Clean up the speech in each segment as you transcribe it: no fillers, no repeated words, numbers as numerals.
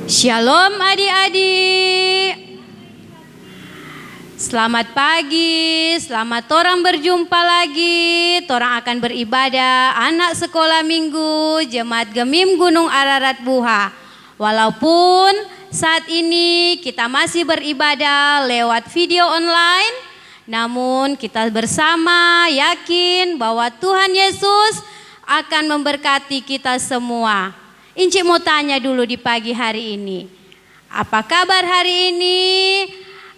Shalom adik-adik. Selamat pagi, selamat torang berjumpa lagi. Torang akan beribadah anak sekolah minggu Jemaat Gemim Gunung Ararat Buha. Walaupun saat ini kita masih beribadah lewat video online, namun kita bersama yakin bahwa Tuhan Yesus akan memberkati kita semua. Inci mau tanya dulu di pagi hari ini, apa kabar hari ini?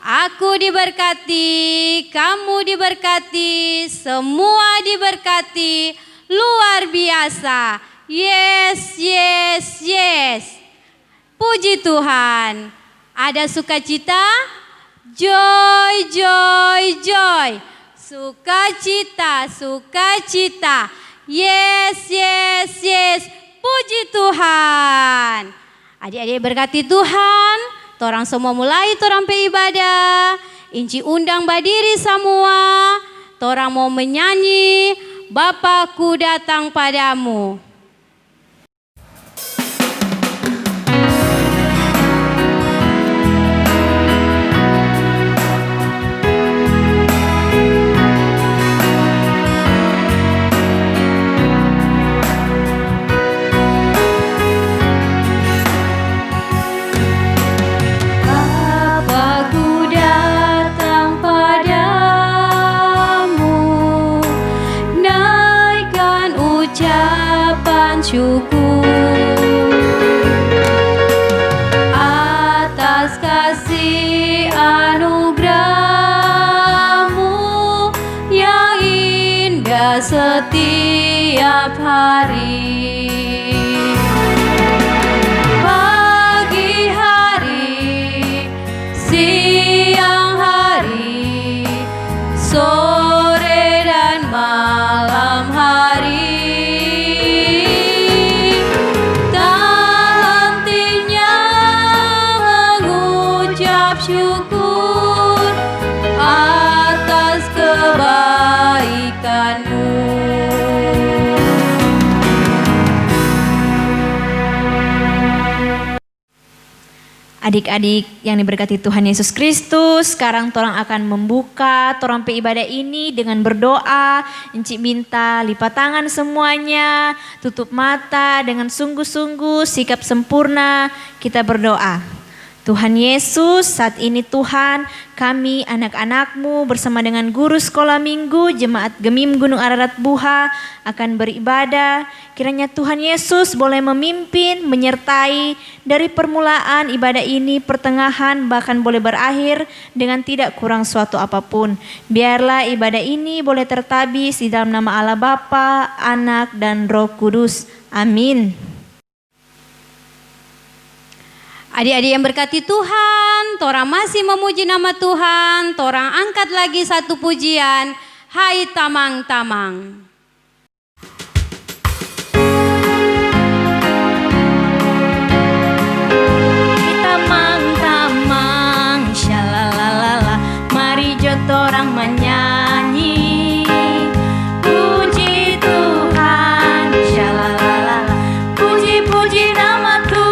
Aku diberkati, kamu diberkati, semua diberkati, luar biasa. Yes, yes, yes. Puji Tuhan. Ada sukacita? Joy, joy, joy. Sukacita, sukacita. Yes, yes, yes. Puji Tuhan. Adik-adik berkati Tuhan. Torang semua mulai torang pe ibadah. Inci undang berdiri semua. Torang mau menyanyi Bapakku datang padamu. Syukur atas kasih anugerah-Mu yang indah setiap hari. Pagi hari, siang hari, sore dan malam hari. Syukur atas kebaikan-Mu. Adik-adik yang diberkati Tuhan Yesus Kristus, sekarang torang akan membuka torang pe ibadah ini dengan berdoa. Encik minta lipat tangan semuanya, tutup mata dengan sungguh-sungguh sikap sempurna kita berdoa. Tuhan Yesus, saat ini Tuhan, kami anak-anak-Mu bersama dengan guru sekolah minggu Jemaat Gemim Gunung Ararat Buha akan beribadah. Kiranya Tuhan Yesus boleh memimpin, menyertai dari permulaan ibadah ini, pertengahan bahkan boleh berakhir dengan tidak kurang suatu apapun. Biarlah ibadah ini boleh tertabis di dalam nama Allah Bapa, Anak dan Roh Kudus. Amin. Adik-adik yang berkati Tuhan, torang masih memuji nama Tuhan, torang angkat lagi satu pujian, Hai Tamang-Tamang. Tamang-tamang, shalalalala, mari jo torang menyanyi, puji Tuhan, shalalalala, puji-puji nama Tuhan.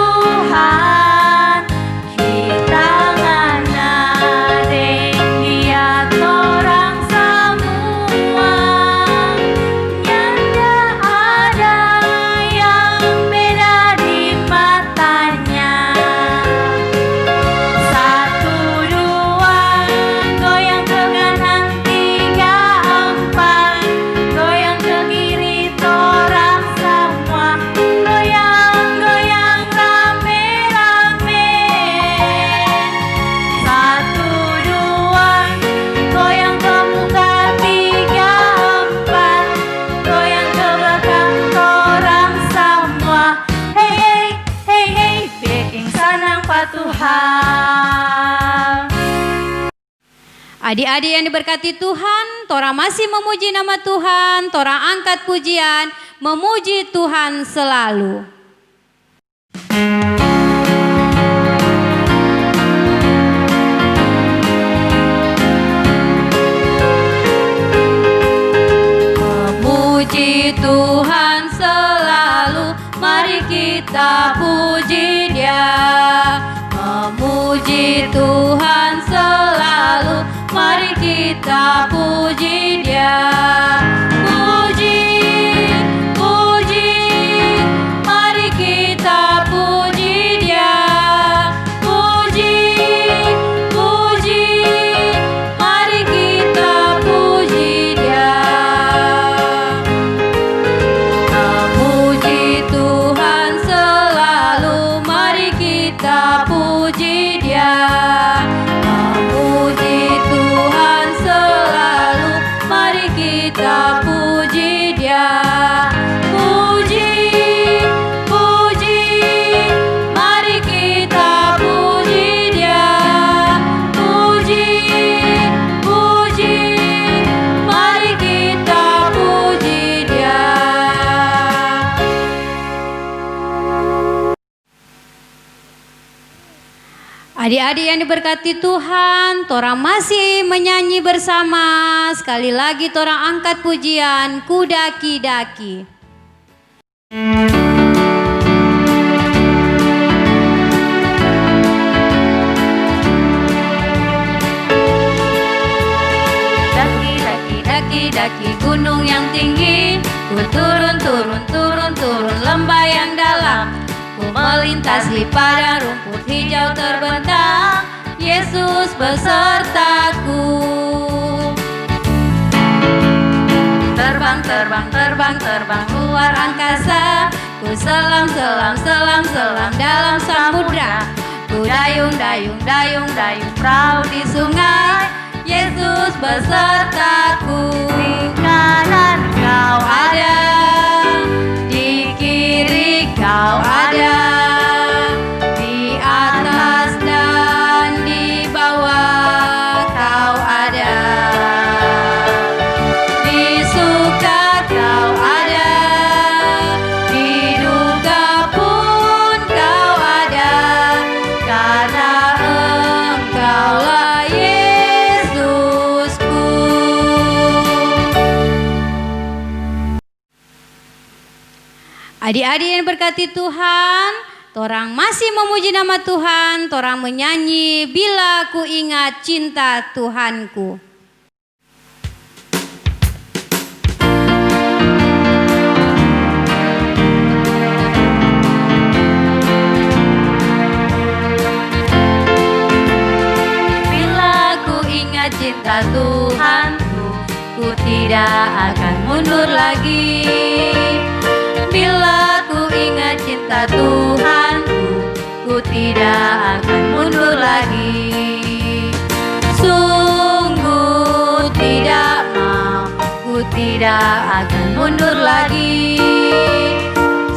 Adik-adik yang diberkati Tuhan, torang masih memuji nama Tuhan, torang angkat pujian, memuji Tuhan selalu. Memuji Tuhan selalu, mari kita puji Dia. puji Tuhan selalu, mari kita puji Dia. Puji, puji, mari kita puji Dia. Puji, puji, mari kita puji Dia. Memuji Tuhan selalu, mari kita puji Dia. Memuji Tuhan selalu, mari kita puji Dia. Puji, puji, mari kita puji Dia. Puji, puji, mari kita puji Dia. Adik-adik yang diberkati Tuhan, torang masih menyanyi bersama. Sekali lagi torang angkat pujian Ku Daki-Daki. Daki-daki, daki-daki gunung yang tinggi, ku turun, turun, turun, turun lembah yang dalam. Ku melintasi padang rumput hijau terbentang, Yesus besertaku. Terbang, terbang, terbang, terbang luar angkasa, ku selam, selam, selam, selam dalam samudra. Ku dayung, dayung, dayung, dayung perahu di sungai, Yesus besertaku. Di kanan kau ada, di kiri kau ada, di atas dan di bawah kau ada. Di suka kau ada, di duka pun kau ada, karena Engkaulah Yesusku. Adik-adik yang berkati Tuhan, torang masih memuji nama Tuhan, torang menyanyi Bila Ku Ingat Cinta Tuhanku. Bila ku ingat cinta Tuhanku, ku tidak akan mundur lagi. Bila ku ingat cinta Tuhanku, ku tidak akan mundur lagi. Sungguh tidak mau, ku tidak akan mundur lagi.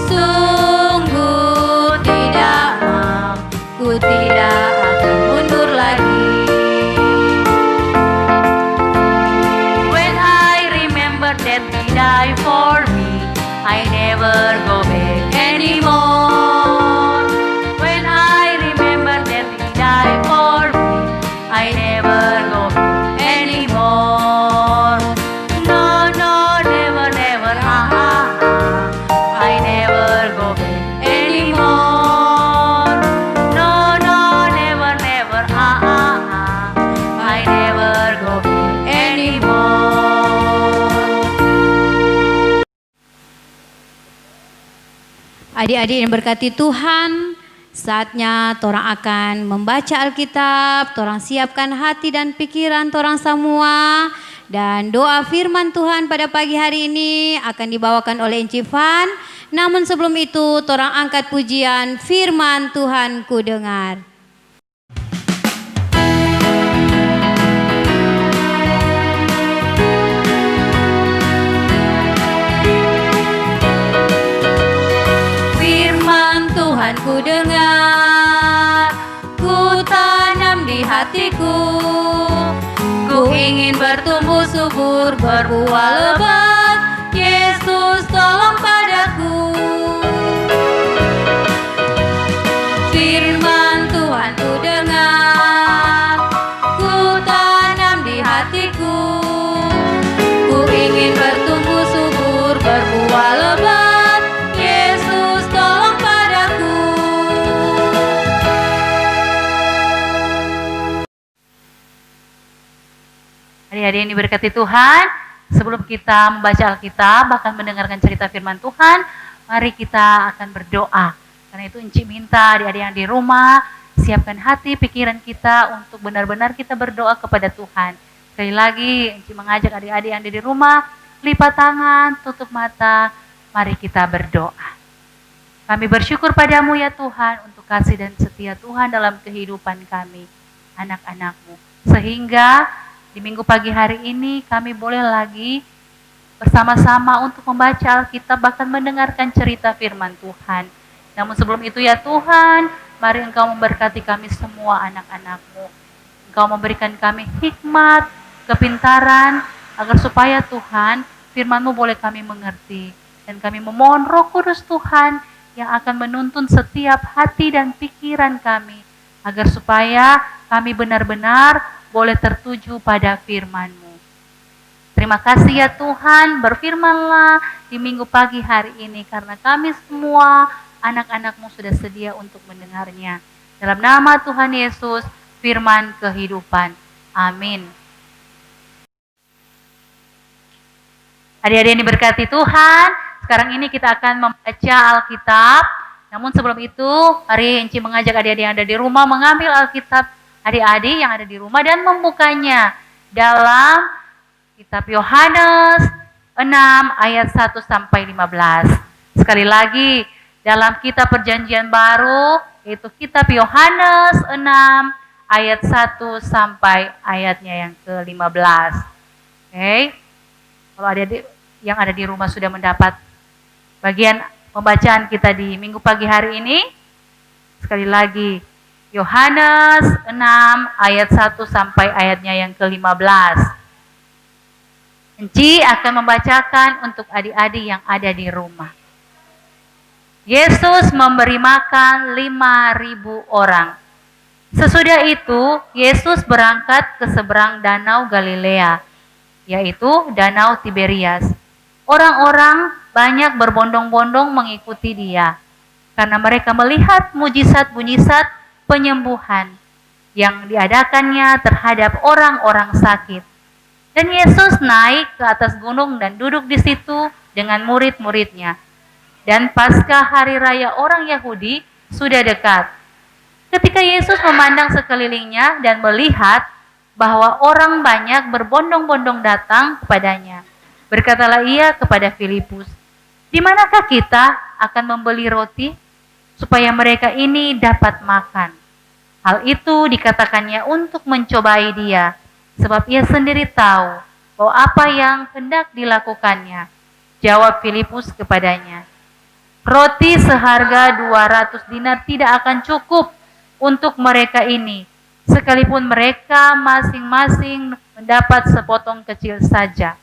Sungguh tidak mau, ku tidak akan mundur lagi. When I remember that He died for me, I never go back anymore. When I remember that He died for me, I never go back anymore. No, no, never, never, I never go back anymore. No, no, never, never, I never go back anymore. Adik-adik yang berkati Tuhan, saatnya torang akan membaca Alkitab, torang siapkan hati dan pikiran torang semua. Dan doa firman Tuhan pada pagi hari ini akan dibawakan oleh Encik Van. Namun sebelum itu torang angkat pujian firman Tuhan ku dengar. Tuhan ku dengar, ku tanam di hatiku, ku ingin bertumbuh subur, berbuah lebat, Yesus tolong padaku. Firman Tuhan ku dengar, ku tanam di hatiku, ku ingin bertumbuh subur, berbuah lebat, Yesus tolong padaku. Adik-adik yang diberkati Tuhan, sebelum kita membaca Alkitab, bahkan mendengarkan cerita firman Tuhan, mari kita akan berdoa. Karena itu Enci minta adik-adik yang di rumah, siapkan hati, pikiran kita untuk benar-benar kita berdoa kepada Tuhan. Sekali lagi, Enci mengajak adik-adik yang ada di rumah, lipat tangan, tutup mata, mari kita berdoa. Kami bersyukur padamu ya Tuhan untuk kasih dan setia Tuhan dalam kehidupan kami, anak-anakmu. Sehingga di minggu pagi hari ini kami boleh lagi bersama-sama untuk membaca Alkitab, bahkan mendengarkan cerita firman Tuhan. Namun sebelum itu ya Tuhan, mari Engkau memberkati kami semua anak-anakmu. Engkau memberikan kami hikmat, kepintaran, agar supaya Tuhan, firman-Mu boleh kami mengerti. Dan kami memohon Roh Kudus Tuhan yang akan menuntun setiap hati dan pikiran kami, agar supaya kami benar-benar boleh tertuju pada firman-Mu. Terima kasih ya Tuhan, berfirmanlah di minggu pagi hari ini, karena kami semua anak-anak-Mu sudah sedia untuk mendengarnya. Dalam nama Tuhan Yesus, firman kehidupan. Amin. Adik-adik yang diberkati Tuhan, sekarang ini kita akan membaca Alkitab. Namun sebelum itu, mari Enci mengajak adik-adik yang ada di rumah mengambil Alkitab adik-adik yang ada di rumah dan membukanya dalam Kitab Yohanes 6 ayat 1 sampai 15. Sekali lagi, dalam Kitab Perjanjian Baru, yaitu Kitab Yohanes 6 ayat 1 sampai ayatnya yang ke-15. Oke. Kalau adik-adik yang ada di rumah sudah mendapat bagian pembacaan kita di minggu pagi hari ini, sekali lagi, Yohanes 6 ayat 1 sampai ayatnya yang ke-15. Enci akan membacakan untuk adik-adik yang ada di rumah. Yesus memberi makan 5.000 orang. Sesudah itu, Yesus berangkat ke seberang danau Galilea, yaitu danau Tiberias. Orang-orang banyak berbondong-bondong mengikuti dia, karena mereka melihat mujizat-mujizat penyembuhan yang diadakannya terhadap orang-orang sakit. Dan Yesus naik ke atas gunung dan duduk di situ dengan murid-muridnya. Dan pasca hari raya orang Yahudi sudah dekat. Ketika Yesus memandang sekelilingnya dan melihat bahwa orang banyak berbondong-bondong datang kepadanya, berkatalah ia kepada Filipus, "Di manakah kita akan membeli roti supaya mereka ini dapat makan?" Hal itu dikatakannya untuk mencobai dia, sebab ia sendiri tahu bahwa apa yang hendak dilakukannya. Jawab Filipus kepadanya, "Roti seharga 200 dinar tidak akan cukup untuk mereka ini, sekalipun mereka masing-masing mendapat sepotong kecil saja."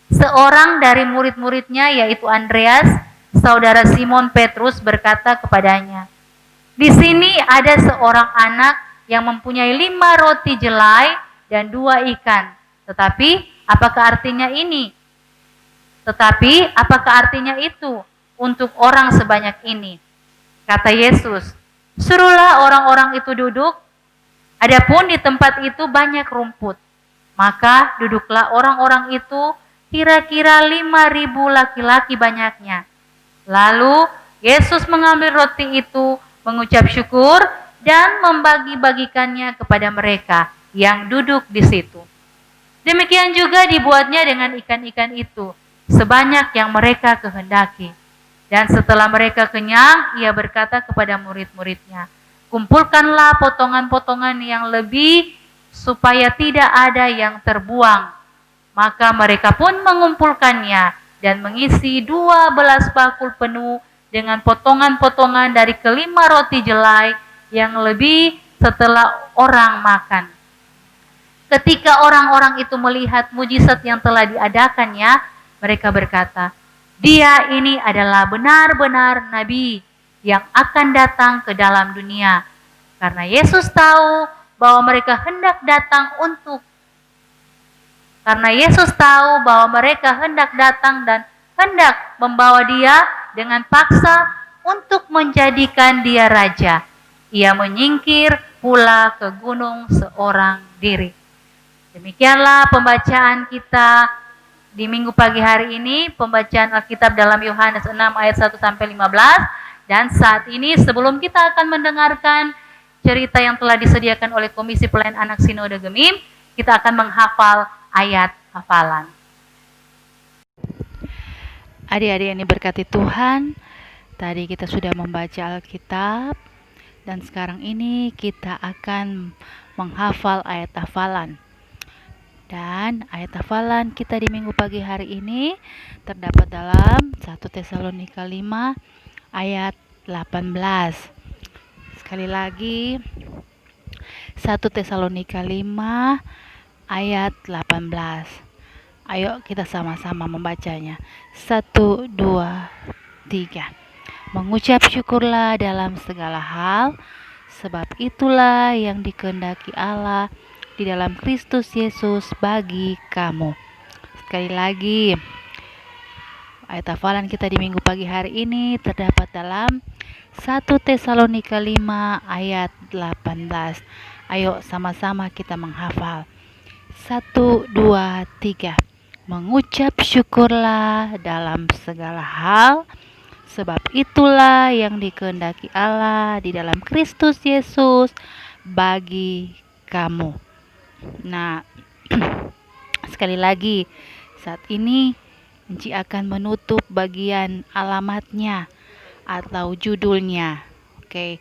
Seorang dari murid-muridnya, yaitu Andreas, saudara Simon Petrus, berkata kepadanya, "Di sini ada seorang anak yang mempunyai 5 roti jelai dan 2 ikan. Tetapi apakah artinya ini? Tetapi apakah artinya itu untuk orang sebanyak ini?" Kata Yesus, "Suruhlah orang-orang itu duduk. Adapun di tempat itu banyak rumput." Maka duduklah orang-orang itu, kira-kira 5.000 laki-laki banyaknya. Lalu Yesus mengambil roti itu, mengucap syukur, dan membagi-bagikannya kepada mereka yang duduk di situ. Demikian juga dibuatnya dengan ikan-ikan itu, sebanyak yang mereka kehendaki. Dan setelah mereka kenyang, ia berkata kepada murid-muridnya, "Kumpulkanlah potongan-potongan yang lebih, supaya tidak ada yang terbuang." Maka mereka pun mengumpulkannya dan mengisi 12 bakul penuh dengan potongan-potongan dari kelima roti jelai yang lebih setelah orang makan. Ketika orang-orang itu melihat mujizat yang telah diadakannya, mereka berkata, "Dia ini adalah benar-benar nabi yang akan datang ke dalam dunia." Karena Yesus tahu bahwa mereka hendak datang dan hendak membawa dia dengan paksa untuk menjadikan dia raja. Ia menyingkir pula ke gunung seorang diri. Demikianlah pembacaan kita di minggu pagi hari ini, pembacaan Alkitab dalam Yohanes 6 ayat 1 sampai 15. Dan saat ini sebelum kita akan mendengarkan cerita yang telah disediakan oleh Komisi Pelayanan Anak Sinode Gemim, kita akan menghafal ayat hafalan. Adik-adik yang diberkati Tuhan, tadi kita sudah membaca Alkitab dan sekarang ini kita akan menghafal ayat hafalan. Dan ayat hafalan kita di minggu pagi hari ini terdapat dalam 1 Tesalonika 5 ayat 18. Sekali lagi 1 Tesalonika 5 ayat 18. Ayo kita sama-sama membacanya. 1, 2, 3. Mengucap syukurlah dalam segala hal, sebab itulah yang dikehendaki Allah di dalam Kristus Yesus bagi kamu. Sekali lagi, ayat hafalan kita di minggu pagi hari ini terdapat dalam 1 Tesalonika 5 ayat 18. Ayo sama-sama kita menghafal. 1, 2, 3. Mengucap syukurlah dalam segala hal, sebab itulah yang dikehendaki Allah di dalam Kristus Yesus bagi kamu. Nah, sekali lagi, saat ini Enci akan menutup bagian alamatnya atau judulnya. Oke,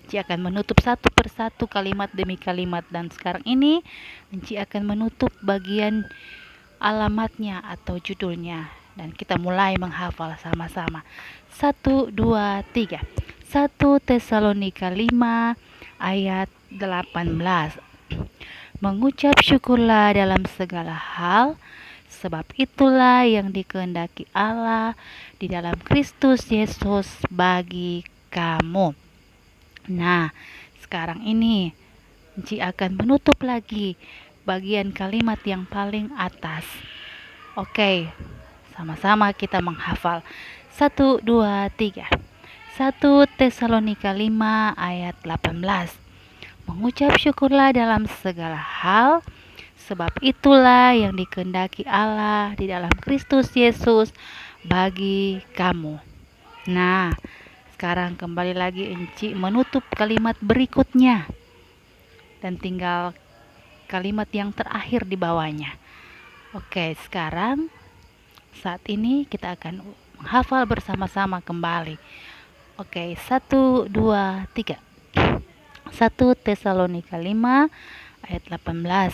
Enci akan menutup satu persatu kalimat demi kalimat, dan sekarang ini Enci akan menutup bagian alamatnya atau judulnya, dan kita mulai menghafal sama-sama. 1, 2, 3. 1 Tesalonika 5 ayat 18. Mengucap syukurlah dalam segala hal, sebab itulah yang dikehendaki Allah di dalam Kristus Yesus bagi kamu. Nah, sekarang ini Enci akan menutup lagi bagian kalimat yang paling atas. Oke, sama-sama kita menghafal. 1, 2, 3. 1 Tesalonika 5 ayat 18. Mengucap syukurlah dalam segala hal, sebab itulah yang dikehendaki Allah di dalam Kristus Yesus bagi kamu. Nah, sekarang kembali lagi Enci menutup kalimat berikutnya, dan tinggal kalimat yang terakhir di bawahnya. Oke, sekarang saat ini kita akan menghafal bersama-sama kembali. Oke, 1, 2, 3. 1 Tesalonika 5 ayat 18.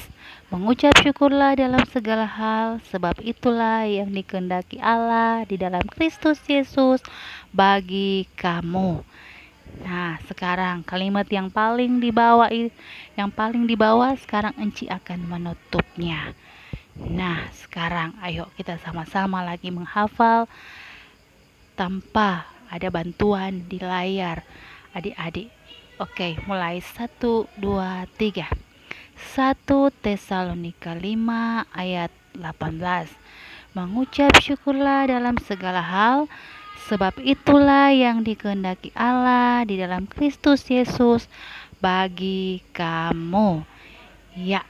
Mengucap syukurlah dalam segala hal, sebab itulah yang dikehendaki Allah di dalam Kristus Yesus bagi kamu. Nah, sekarang kalimat yang paling di bawah sekarang Enci akan menutupnya. Nah, sekarang ayo kita sama-sama lagi menghafal tanpa ada bantuan di layar adik-adik. Oke, mulai 1, 2, 3. 1 Tesalonika 5 ayat 18. Mengucap syukurlah dalam segala hal, sebab itulah yang dikehendaki Allah di dalam Kristus Yesus bagi kamu. Ya,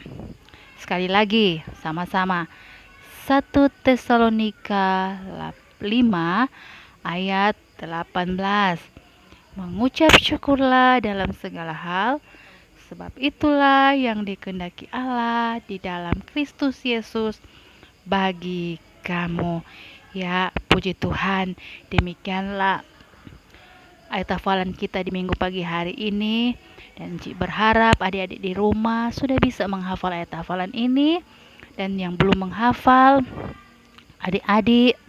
sekali lagi sama-sama. 1 Tesalonika 5 ayat 18. Mengucap syukurlah dalam segala hal, sebab itulah yang dikehendaki Allah di dalam Kristus Yesus bagi kamu. Ya, puji Tuhan, demikianlah ayat hafalan kita di minggu pagi hari ini. Dan Enci berharap adik-adik di rumah sudah bisa menghafal ayat hafalan ini. Dan yang belum menghafal, adik-adik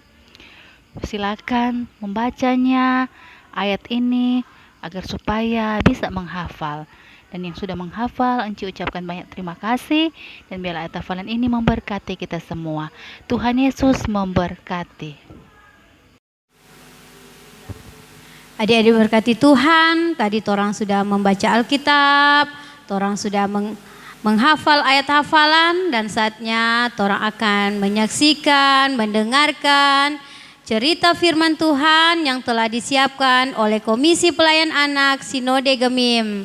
silakan membacanya ayat ini agar supaya bisa menghafal. Dan yang sudah menghafal, Enci ucapkan banyak terima kasih, dan biarlah ayat hafalan ini memberkati kita semua. Tuhan Yesus memberkati. Adik-adik berkati Tuhan, tadi torang sudah membaca Alkitab, torang sudah menghafal ayat hafalan, dan saatnya torang akan menyaksikan, mendengarkan cerita firman Tuhan yang telah disiapkan oleh Komisi Pelayan Anak Sinode Gemim.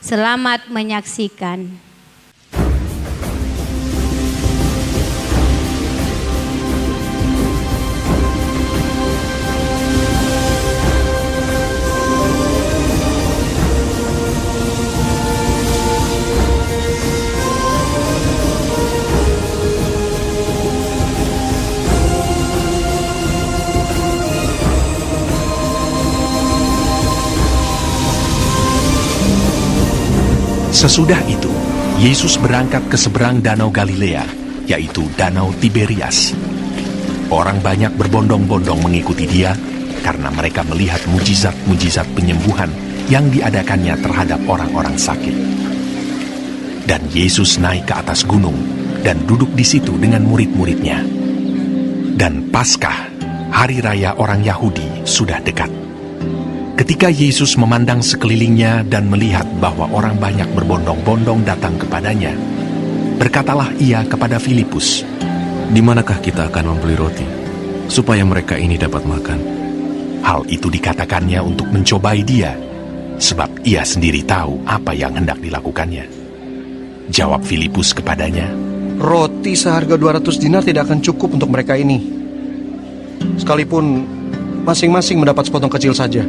Selamat menyaksikan. Sesudah itu, Yesus berangkat ke seberang Danau Galilea, yaitu Danau Tiberias. Orang banyak berbondong-bondong mengikuti dia karena mereka melihat mujizat-mujizat penyembuhan yang diadakannya terhadap orang-orang sakit. Dan Yesus naik ke atas gunung dan duduk di situ dengan murid-muridnya. Dan Paskah, hari raya orang Yahudi, sudah dekat. Ketika Yesus memandang sekelilingnya dan melihat bahwa orang banyak berbondong-bondong datang kepadanya, berkatalah ia kepada Filipus, "Di manakah kita akan membeli roti, supaya mereka ini dapat makan?" Hal itu dikatakannya untuk mencobai dia, sebab ia sendiri tahu apa yang hendak dilakukannya. Jawab Filipus kepadanya, Roti seharga 200 dinar tidak akan cukup untuk mereka ini. Sekalipun masing-masing mendapat sepotong kecil saja.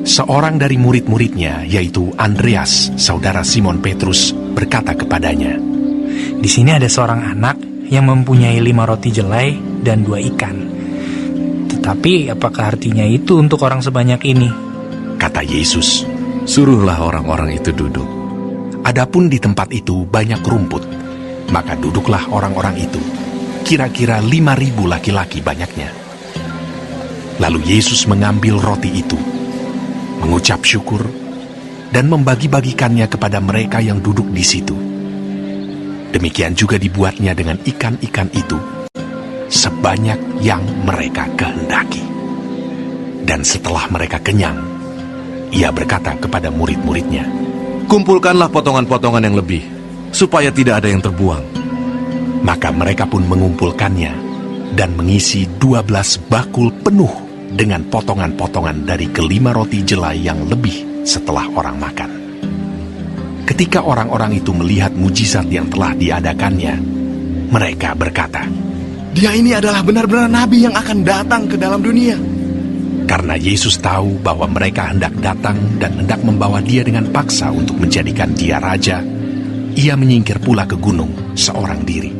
seorang dari murid-muridnya, yaitu Andreas, saudara Simon Petrus, berkata kepadanya, Di sini ada seorang anak yang mempunyai 5 roti jelai dan 2 ikan. Tetapi apakah artinya itu untuk orang sebanyak ini? Kata Yesus, Suruhlah orang-orang itu duduk. adapun di tempat itu banyak rumput, maka duduklah orang-orang itu, kira-kira 5.000 laki-laki banyaknya. Lalu Yesus mengambil roti itu, mengucap syukur, dan membagi-bagikannya kepada mereka yang duduk di situ. Demikian juga dibuatnya dengan ikan-ikan itu, sebanyak yang mereka kehendaki. Dan setelah mereka kenyang, ia berkata kepada murid-muridnya, Kumpulkanlah potongan-potongan yang lebih, supaya tidak ada yang terbuang. Maka mereka pun mengumpulkannya dan mengisi 12 bakul penuh dengan potongan-potongan dari ke5 roti jelai yang lebih setelah orang makan. Ketika orang-orang itu melihat mujizat yang telah diadakannya, mereka berkata, Dia ini adalah benar-benar nabi yang akan datang ke dalam dunia. karena Yesus tahu bahwa mereka hendak datang dan hendak membawa dia dengan paksa untuk menjadikan dia raja, ia menyingkir pula ke gunung seorang diri.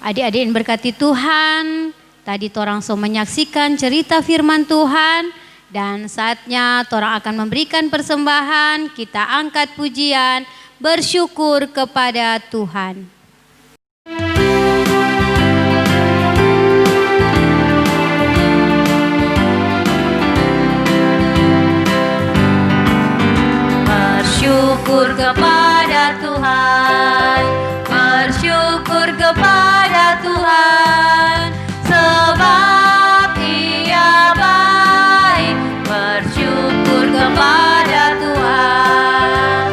Adik-adik yang berkati Tuhan, tadi torang so menyaksikan cerita firman Tuhan dan saatnya torang akan memberikan persembahan, kita angkat pujian, bersyukur kepada Tuhan. Bersyukur kepada Tuhan, bersyukur kepada Tuhan, sebab Ia baik. Bersyukur kepada Tuhan,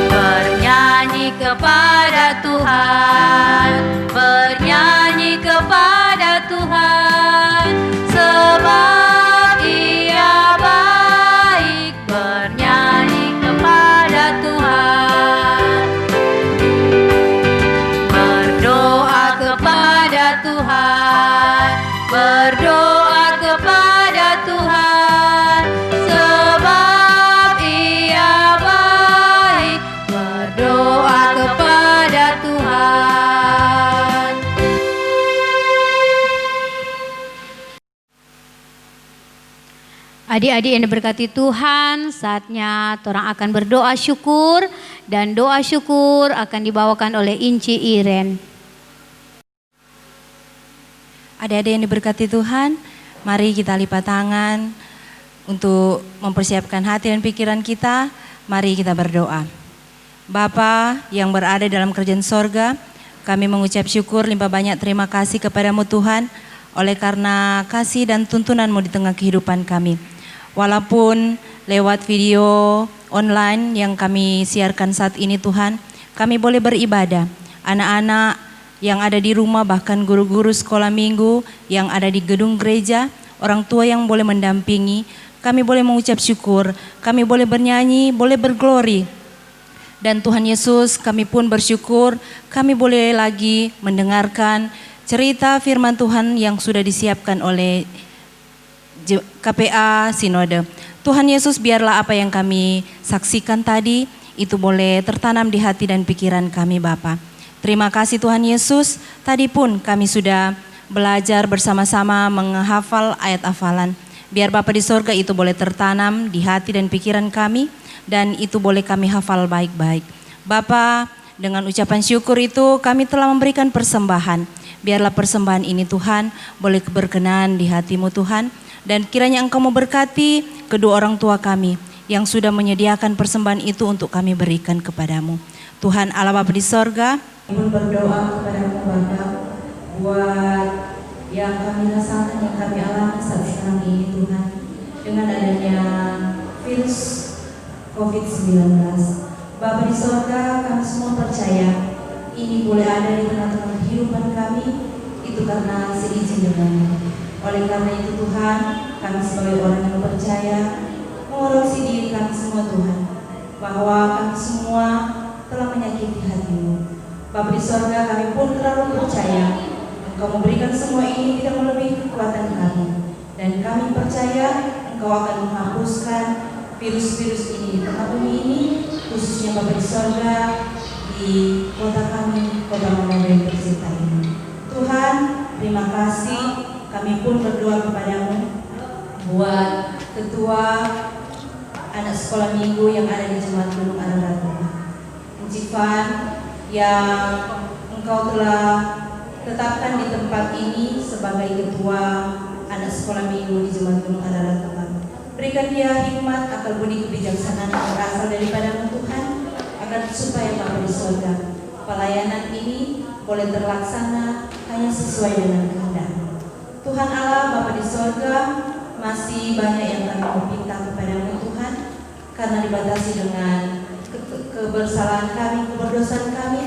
bernyanyi kepada Tuhan, bernyanyi kepada Tuhan, sebab Ia baik. Bernyanyi kepada Tuhan, berdoa kepada Tuhan, berdoa kepada Tuhan, sebab Ia baik. Berdoa kepada Tuhan. Adik-adik yang diberkati Tuhan, saatnya orang akan berdoa syukur dan doa syukur akan dibawakan oleh Inci Iren. Adik-adik yang diberkati Tuhan, mari kita lipat tangan untuk mempersiapkan hati dan pikiran kita Mari kita berdoa. Bapa yang berada dalam kerajaan sorga, kami mengucap syukur limpah banyak terima kasih kepadamu Tuhan, oleh karena kasih dan tuntunan-Mu di tengah kehidupan kami. Walaupun lewat video online yang kami siarkan saat ini Tuhan, kami boleh beribadah. Anak-anak yang ada di rumah, bahkan guru-guru sekolah minggu yang ada di gedung gereja, orang tua yang boleh mendampingi, kami boleh mengucap syukur, kami boleh bernyanyi, boleh berglori. Dan Tuhan Yesus, kami pun bersyukur, kami boleh lagi mendengarkan cerita firman Tuhan yang sudah disiapkan oleh KPA Sinode. Tuhan Yesus, biarlah apa yang kami saksikan tadi, itu boleh tertanam di hati dan pikiran kami Bapa. Terima kasih Tuhan Yesus, tadi pun kami sudah belajar bersama-sama menghafal ayat hafalan. Biar Bapa di sorga itu boleh tertanam di hati dan pikiran kami, dan itu boleh kami hafal baik-baik. Bapa, dengan ucapan syukur itu kami telah memberikan persembahan. Biarlah persembahan ini Tuhan boleh berkenan di hati-Mu Tuhan, dan kiranya Engkau memberkati kedua orang tua kami yang sudah menyediakan persembahan itu untuk kami berikan kepadamu. Tuhan Allah Bapa di sorga, pun berdoa kepadamu Bapa, buat yang kami rasakan, yang kami alami saat sekarang ini Tuhan, dengan adanya virus COVID-19. Bapa di sorga, kami semua percaya ini boleh ada di tengah-tengah kehidupan kami, itu karena seizin denganmu. Oleh karena itu Tuhan, kami sebagai orang yang percaya mengoreksi diri kami semua Tuhan, bahwa kami semua telah menyakiti hati-Mu. Bapa di sorga, kami pun terlalu percaya Engkau memberikan semua ini tidak melebihi kekuatan kami, dan kami percaya Engkau akan menghapuskan virus-virus ini di tengah bumi ini, khususnya Bapa di sorga, di kota kami, kota Manado yang tercinta ini. Tuhan, terima kasih. Kami pun berdoa kepadamu buat ketua anak sekolah minggu yang ada di Jemaat Gunung Ararat, Encifan, yang Engkau telah tetapkan di tempat ini sebagai ketua anak sekolah minggu di Jemaat Gunung Ararat Tuhan. Berikan dia hikmat, akal budi, kebijaksanaan yang berasal daripada-Mu Tuhan, agar supaya Bapa di sorga, pelayanan ini boleh terlaksana hanya sesuai dengan kehendak-Mu. Tuhan Allah Bapa di sorga, masih banyak yang kami meminta kepada-Mu Tuhan, karena dibatasi dengan kebersalahan kami, keberdosaan kami.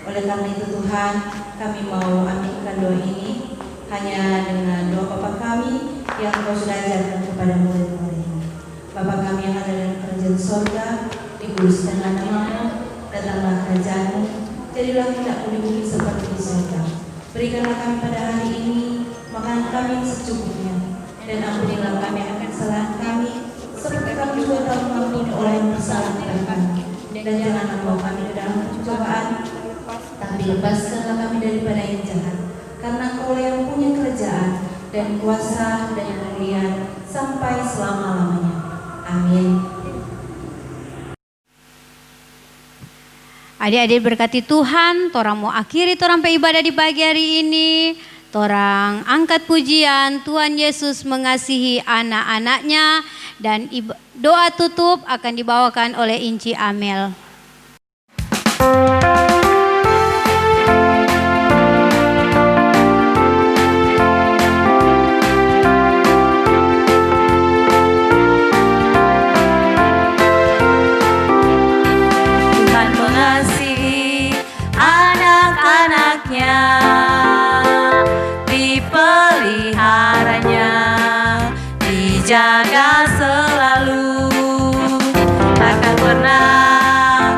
Oleh karena itu Tuhan, kami mau aminkan doa ini hanya dengan doa Bapa kami yang Engkau sudah ajarkan kepada murid-murid-Mu. Bapa kami yang ada dalam kerajaan sorga, dikuduskanlah nama-Mu, datanglah kerajaan-Mu, jadilah kehendak-Mu di bumi seperti di sorga. Berikanlah kami pada hari ini makanan kami secukupnya, dan ampunilah kami akan kesalahan kami, seperti kami juga telah mengampuni orang yang bersalah kepada kami. Dan janganlah membawa kami ke dalam pencobaan, tapi lepaskanlah kami daripada yang jahat, karena Engkau yang punya kerajaan dan kuasa dan kemuliaan sampai selama-lamanya. Amin. Adik-adik berkati Tuhan, torang mau akhiri torang ibadah di pagi hari ini. Torang angkat pujian, Tuhan Yesus mengasihi anak-anaknya, dan doa tutup akan dibawakan oleh Inci Amel. Tuhan mengasihi anak-anaknya, dipeliharanya, dijaga selalu, takkan pernah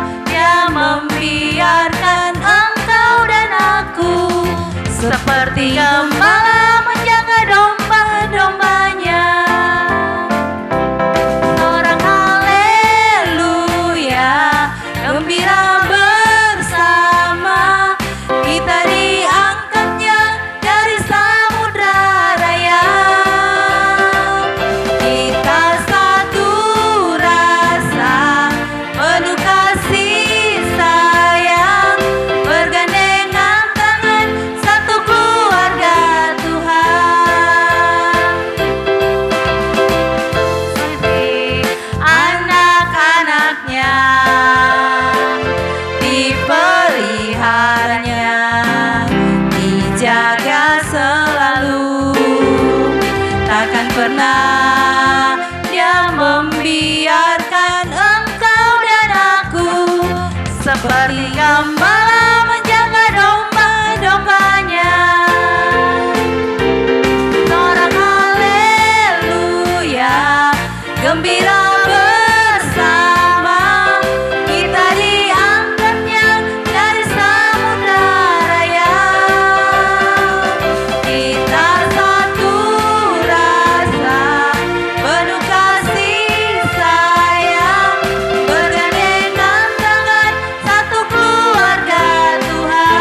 seperti gembala menjaga domba-dombanya. Sorak haleluya, gembira bersama, kita diangkatnya dari samudra raya. Kita satu rasa, penuh kasih sayang, bergandengan tangan, satu keluarga Tuhan.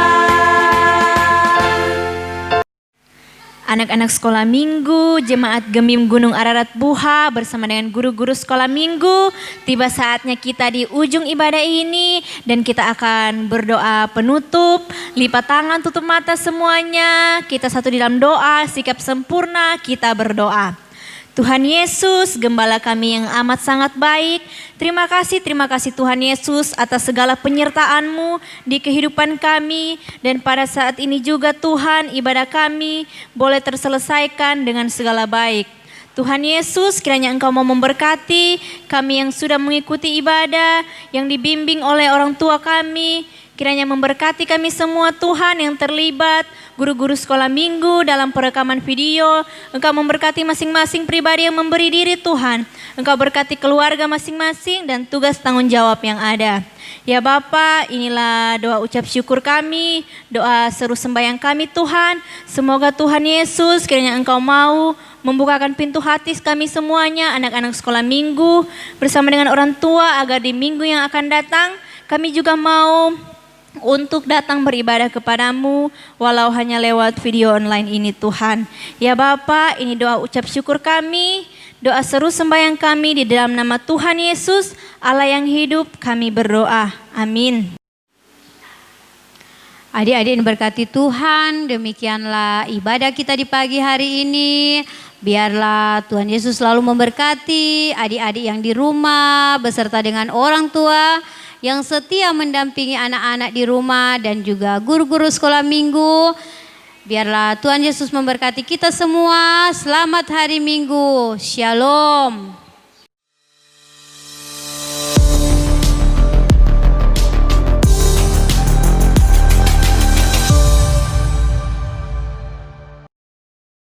Anak-anak sekolah minggu, jemaat Gemim Gunung Ararat Buha bersama dengan guru-guru sekolah minggu, tiba saatnya kita di ujung ibadah ini dan kita akan berdoa penutup, lipat tangan, tutup mata semuanya, kita satu di dalam doa, sikap sempurna, kita berdoa. Tuhan Yesus, Gembala kami yang amat sangat baik, terima kasih Tuhan Yesus atas segala penyertaan-Mu di kehidupan kami. Dan pada saat ini juga Tuhan, ibadah kami boleh terselesaikan dengan segala baik. Tuhan Yesus, kiranya Engkau mau memberkati kami yang sudah mengikuti ibadah, yang dibimbing oleh orang tua kami. Kiranya memberkati kami semua Tuhan yang terlibat, guru-guru sekolah minggu dalam perekaman video. Engkau memberkati masing-masing pribadi yang memberi diri Tuhan. Engkau berkati keluarga masing-masing dan tugas tanggung jawab yang ada. Ya Bapa, inilah doa ucap syukur kami, doa seru sembahyang kami Tuhan. Semoga Tuhan Yesus kiranya Engkau mau membukakan pintu hati kami semuanya, anak-anak sekolah minggu bersama dengan orang tua, agar di minggu yang akan datang kami juga mau untuk datang beribadah kepadamu walau hanya lewat video online ini Tuhan. Ya Bapa, ini doa ucap syukur kami, doa seru sembahyang kami di dalam nama Tuhan Yesus, Allah yang hidup, kami berdoa. Amin. Adik-adik yang berkati Tuhan, demikianlah ibadah kita di pagi hari ini. Biarlah Tuhan Yesus selalu memberkati adik-adik yang di rumah beserta dengan orang tua yang setia mendampingi anak-anak di rumah dan juga guru-guru sekolah minggu. Biarlah Tuhan Yesus memberkati kita semua. Selamat hari Minggu. Shalom.